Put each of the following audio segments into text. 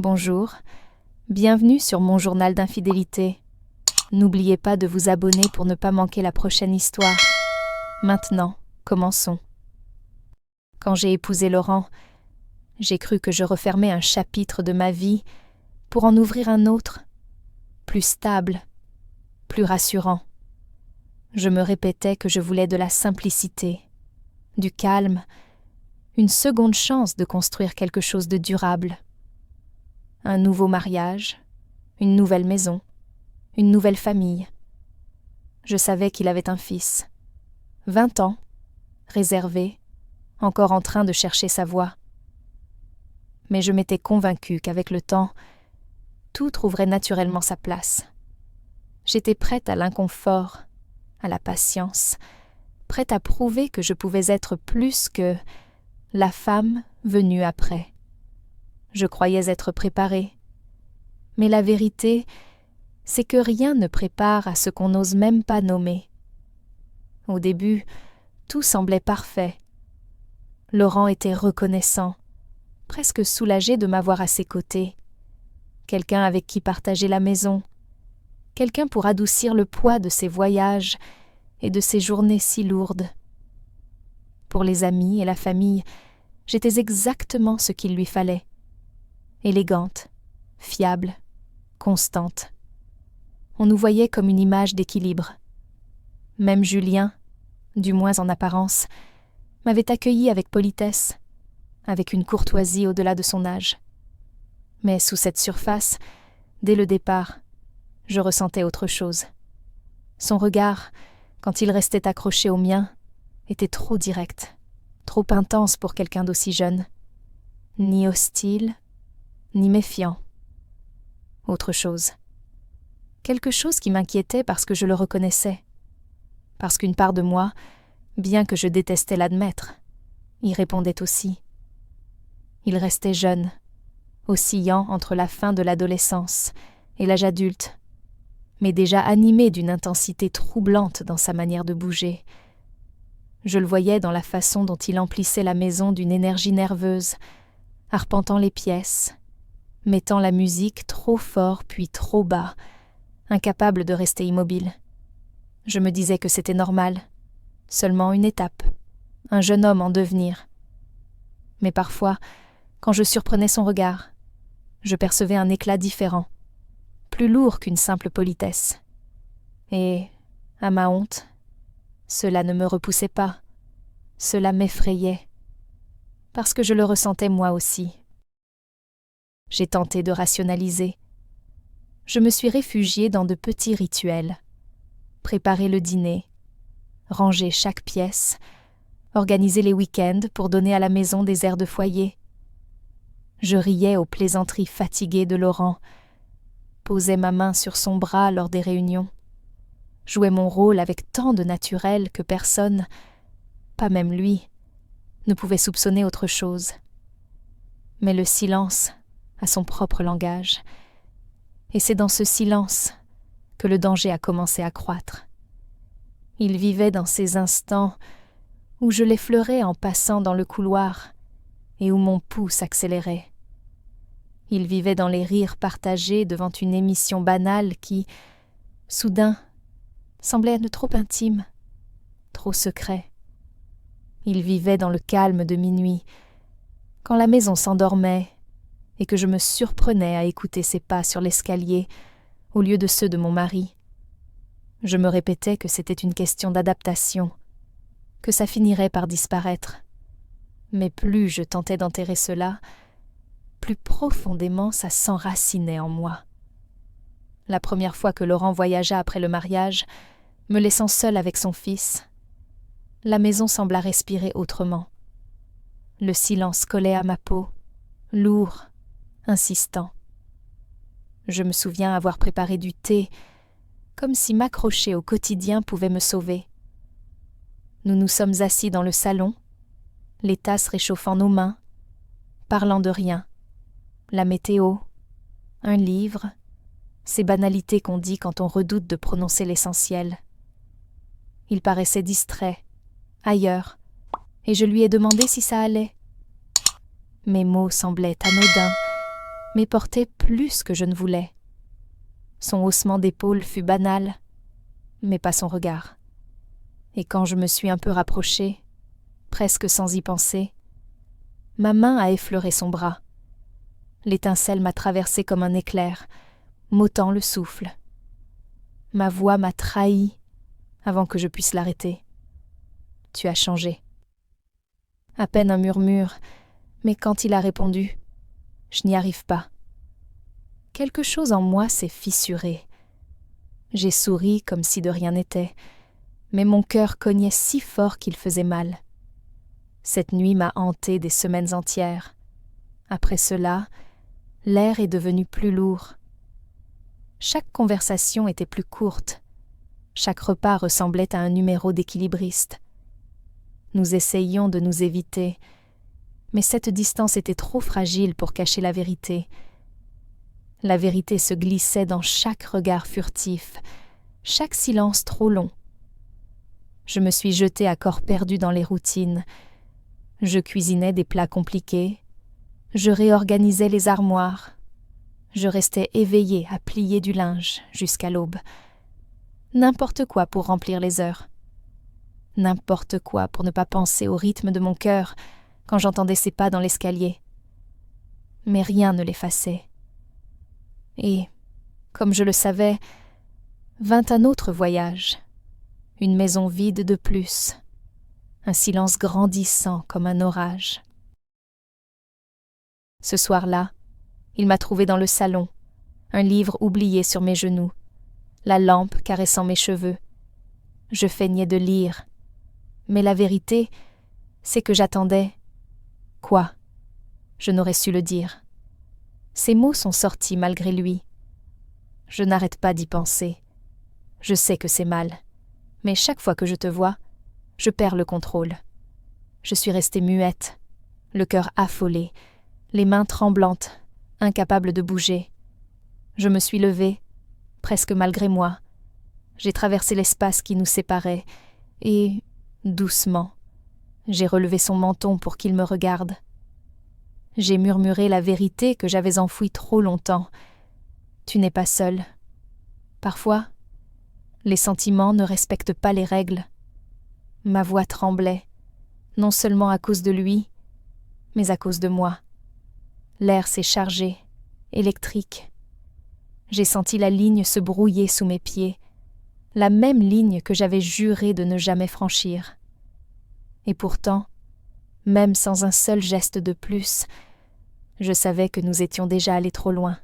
Bonjour, bienvenue sur mon journal d'infidélité. N'oubliez pas de vous abonner pour ne pas manquer la prochaine histoire. Maintenant, commençons. Quand j'ai épousé Laurent, j'ai cru que je refermais un chapitre de ma vie pour en ouvrir un autre, plus stable, plus rassurant. Je me répétais que je voulais de la simplicité, du calme, une seconde chance de construire quelque chose de durable. Un nouveau mariage, une nouvelle maison, une nouvelle famille. Je savais qu'il avait un fils, 20 ans, réservé, encore en train de chercher sa voie. Mais je m'étais convaincue qu'avec le temps, tout trouverait naturellement sa place. J'étais prête à l'inconfort, à la patience, prête à prouver que je pouvais être plus que la femme venue après. Je croyais être préparée. Mais la vérité, c'est que rien ne prépare à ce qu'on n'ose même pas nommer. Au début, tout semblait parfait. Laurent était reconnaissant, presque soulagé de m'avoir à ses côtés. Quelqu'un avec qui partager la maison, quelqu'un pour adoucir le poids de ses voyages et de ses journées si lourdes. Pour les amis et la famille, j'étais exactement ce qu'il lui fallait. Élégante, fiable, constante. On nous voyait comme une image d'équilibre. Même Julien, du moins en apparence, m'avait accueilli avec politesse, avec une courtoisie au-delà de son âge. Mais sous cette surface, dès le départ, je ressentais autre chose. Son regard, quand il restait accroché au mien, était trop direct, trop intense pour quelqu'un d'aussi jeune. Ni hostile, ni méfiant. Autre chose. Quelque chose qui m'inquiétait parce que je le reconnaissais. Parce qu'une part de moi, bien que je détestais l'admettre, y répondait aussi. Il restait jeune, oscillant entre la fin de l'adolescence et l'âge adulte, mais déjà animé d'une intensité troublante dans sa manière de bouger. Je le voyais dans la façon dont il emplissait la maison d'une énergie nerveuse, arpentant les pièces, mettant la musique trop fort puis trop bas, incapable de rester immobile. Je me disais que c'était normal, seulement une étape, un jeune homme en devenir. Mais parfois, quand je surprenais son regard, je percevais un éclat différent, plus lourd qu'une simple politesse. Et, à ma honte, cela ne me repoussait pas, cela m'effrayait, parce que je le ressentais moi aussi. J'ai tenté de rationaliser. Je me suis réfugiée dans de petits rituels. Préparer le dîner, ranger chaque pièce, organiser les week-ends pour donner à la maison des airs de foyer. Je riais aux plaisanteries fatiguées de Laurent, posais ma main sur son bras lors des réunions, jouais mon rôle avec tant de naturel que personne, pas même lui, ne pouvait soupçonner autre chose. Mais le silence a son propre langage, et c'est dans ce silence que le danger a commencé à croître. Il vivait dans ces instants où je l'effleurais en passant dans le couloir et où mon pouls s'accélérait. Il vivait dans les rires partagés devant une émission banale qui, soudain, semblait de trop intime, trop secret. Il vivait dans le calme de minuit, quand la maison s'endormait et que je me surprenais à écouter ses pas sur l'escalier au lieu de ceux de mon mari. Je me répétais que c'était une question d'adaptation, que ça finirait par disparaître. Mais plus je tentais d'enterrer cela, plus profondément ça s'enracinait en moi. La première fois que Laurent voyagea après le mariage, me laissant seule avec son fils, la maison sembla respirer autrement. Le silence collait à ma peau, lourd, insistant. Je me souviens avoir préparé du thé, comme si m'accrocher au quotidien pouvait me sauver. Nous nous sommes assis dans le salon, les tasses réchauffant nos mains, parlant de rien. La météo, un livre, ces banalités qu'on dit quand on redoute de prononcer l'essentiel. Il paraissait distrait, ailleurs, et je lui ai demandé si ça allait. Mes mots semblaient anodins, mais portait plus que je ne voulais. Son haussement d'épaules fut banal, mais pas son regard. Et quand je me suis un peu rapprochée, presque sans y penser, ma main a effleuré son bras. L'étincelle m'a traversé comme un éclair, m'ôtant le souffle. Ma voix m'a trahi avant que je puisse l'arrêter. Tu as changé. À peine un murmure, mais quand il a répondu, je n'y arrive pas. Quelque chose en moi s'est fissuré. J'ai souri comme si de rien n'était, mais mon cœur cognait si fort qu'il faisait mal. Cette nuit m'a hantée des semaines entières. Après cela, l'air est devenu plus lourd. Chaque conversation était plus courte. Chaque repas ressemblait à un numéro d'équilibriste. Nous essayions de nous éviter, mais cette distance était trop fragile pour cacher la vérité. La vérité se glissait dans chaque regard furtif, chaque silence trop long. Je me suis jetée à corps perdu dans les routines. Je cuisinais des plats compliqués. Je réorganisais les armoires. Je restais éveillée à plier du linge jusqu'à l'aube. N'importe quoi pour remplir les heures. N'importe quoi pour ne pas penser au rythme de mon cœur quand j'entendais ses pas dans l'escalier. Mais rien ne l'effaçait. Et, comme je le savais, vint un autre voyage, une maison vide de plus, un silence grandissant comme un orage. Ce soir-là, il m'a trouvée dans le salon, un livre oublié sur mes genoux, la lampe caressant mes cheveux. Je feignais de lire, mais la vérité, c'est que j'attendais. Quoi? Je n'aurais su le dire. Ces mots sont sortis malgré lui. Je n'arrête pas d'y penser. Je sais que c'est mal, mais chaque fois que je te vois, je perds le contrôle. Je suis restée muette, le cœur affolé, les mains tremblantes, incapable de bouger. Je me suis levée, presque malgré moi. J'ai traversé l'espace qui nous séparait, et, doucement, j'ai relevé son menton pour qu'il me regarde. J'ai murmuré la vérité que j'avais enfouie trop longtemps. Tu n'es pas seule. Parfois, les sentiments ne respectent pas les règles. Ma voix tremblait, non seulement à cause de lui, mais à cause de moi. L'air s'est chargé, électrique. J'ai senti la ligne se brouiller sous mes pieds, la même ligne que j'avais juré de ne jamais franchir. Et pourtant, même sans un seul geste de plus, je savais que nous étions déjà allés trop loin.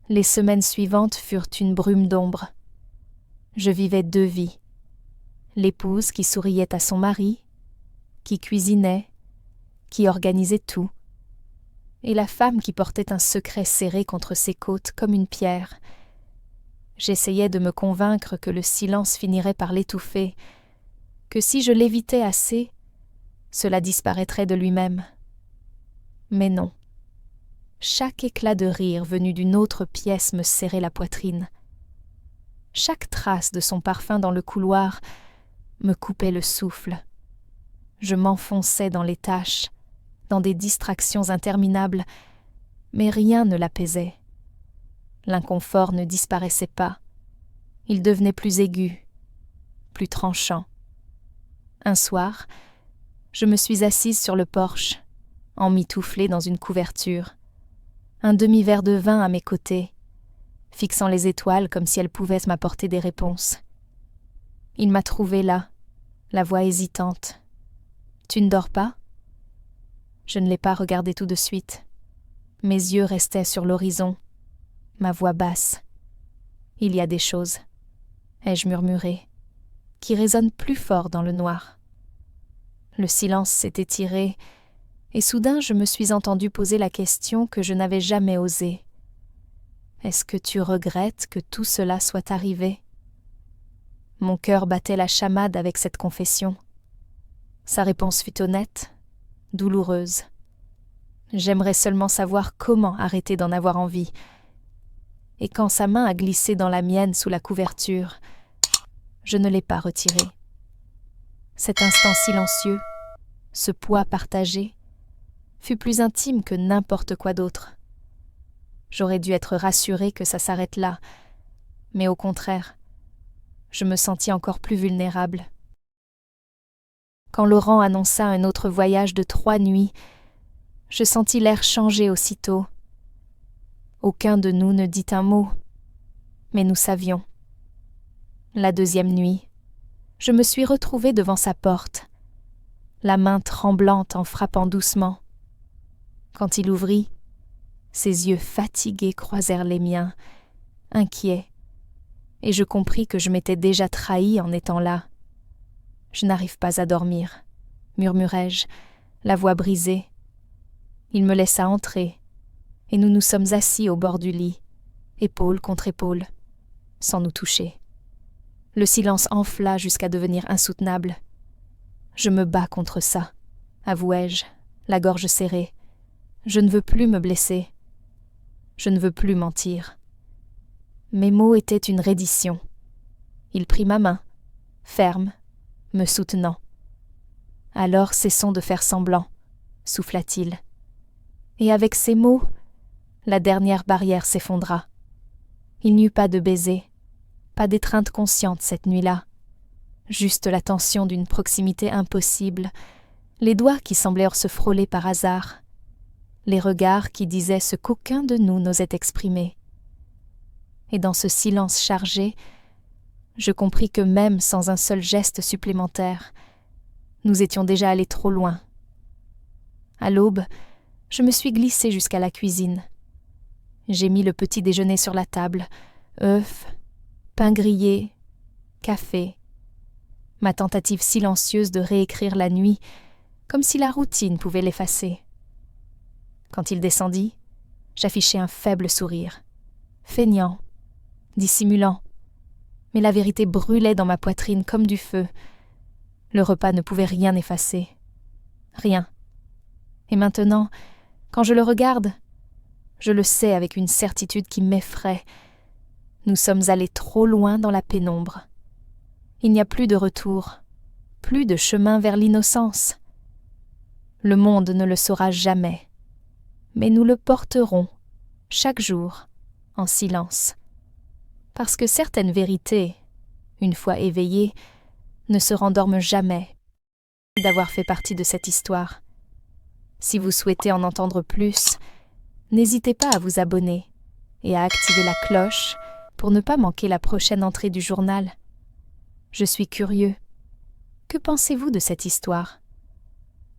Les semaines suivantes furent une brume d'ombre. Je vivais deux vies. L'épouse qui souriait à son mari, qui cuisinait, qui organisait tout, et la femme qui portait un secret serré contre ses côtes comme une pierre. J'essayais de me convaincre que le silence finirait par l'étouffer, que si je l'évitais assez, cela disparaîtrait de lui-même. Mais non. Chaque éclat de rire venu d'une autre pièce me serrait la poitrine. Chaque trace de son parfum dans le couloir me coupait le souffle. Je m'enfonçais dans les tâches, dans des distractions interminables, mais rien ne l'apaisait. L'inconfort ne disparaissait pas. Il devenait plus aigu, plus tranchant. Un soir, je me suis assise sur le porche, emmitouflée dans une couverture, un demi-verre de vin à mes côtés, fixant les étoiles comme si elles pouvaient m'apporter des réponses. Il m'a trouvée là, la voix hésitante. « Tu ne dors pas ?» Je ne l'ai pas regardé tout de suite. Mes yeux restaient sur l'horizon, ma voix basse. « Il y a des choses, » ai-je murmuré, qui résonnent plus fort dans le noir. Le silence s'est étiré, et soudain je me suis entendue poser la question que je n'avais jamais osée. « Est-ce que tu regrettes que tout cela soit arrivé ?» Mon cœur battait la chamade avec cette confession. Sa réponse fut honnête, douloureuse. J'aimerais seulement savoir comment arrêter d'en avoir envie. Et quand sa main a glissé dans la mienne sous la couverture, je ne l'ai pas retirée. Cet instant silencieux, ce poids partagé, fut plus intime que n'importe quoi d'autre. J'aurais dû être rassurée que ça s'arrête là, mais au contraire, je me sentis encore plus vulnérable. Quand Laurent annonça un autre voyage de 3 nuits, je sentis l'air changer aussitôt. Aucun de nous ne dit un mot, mais nous savions. La 2e nuit, je me suis retrouvée devant sa porte, la main tremblante en frappant doucement. Quand il ouvrit, ses yeux fatigués croisèrent les miens, inquiets, et je compris que je m'étais déjà trahie en étant là. « Je n'arrive pas à dormir », murmurai-je, la voix brisée. Il me laissa entrer, et nous nous sommes assis au bord du lit, épaule contre épaule, sans nous toucher. Le silence enfla jusqu'à devenir insoutenable. Je me bats contre ça, avouai-je, la gorge serrée. Je ne veux plus me blesser. Je ne veux plus mentir. Mes mots étaient une reddition. Il prit ma main, ferme, me soutenant. « Alors cessons de faire semblant », souffla-t-il. Et avec ces mots, la dernière barrière s'effondra. Il n'y eut pas de baiser, pas d'étreinte consciente cette nuit-là. Juste la tension d'une proximité impossible, les doigts qui semblèrent se frôler par hasard, les regards qui disaient ce qu'aucun de nous n'osait exprimer. Et dans ce silence chargé, je compris que même sans un seul geste supplémentaire, nous étions déjà allés trop loin. À l'aube, je me suis glissée jusqu'à la cuisine. J'ai mis le petit déjeuner sur la table, œufs, pain grillé, café. Ma tentative silencieuse de réécrire la nuit, comme si la routine pouvait l'effacer. Quand il descendit, j'affichai un faible sourire, feignant, dissimulant, mais la vérité brûlait dans ma poitrine comme du feu. Le repas ne pouvait rien effacer. Rien. Et maintenant, quand je le regarde, je le sais avec une certitude qui m'effraie. Nous sommes allés trop loin dans la pénombre. Il n'y a plus de retour, plus de chemin vers l'innocence. Le monde ne le saura jamais, mais nous le porterons, chaque jour, en silence. Parce que certaines vérités, une fois éveillées, ne se rendorment jamais. D'avoir fait partie de cette histoire. Si vous souhaitez en entendre plus, n'hésitez pas à vous abonner et à activer la cloche pour ne pas manquer la prochaine entrée du journal. Je suis curieux. Que pensez-vous de cette histoire?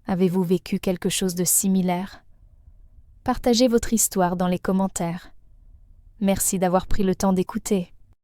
Avez-vous vécu quelque chose de similaire? Partagez votre histoire dans les commentaires. Merci d'avoir pris le temps d'écouter.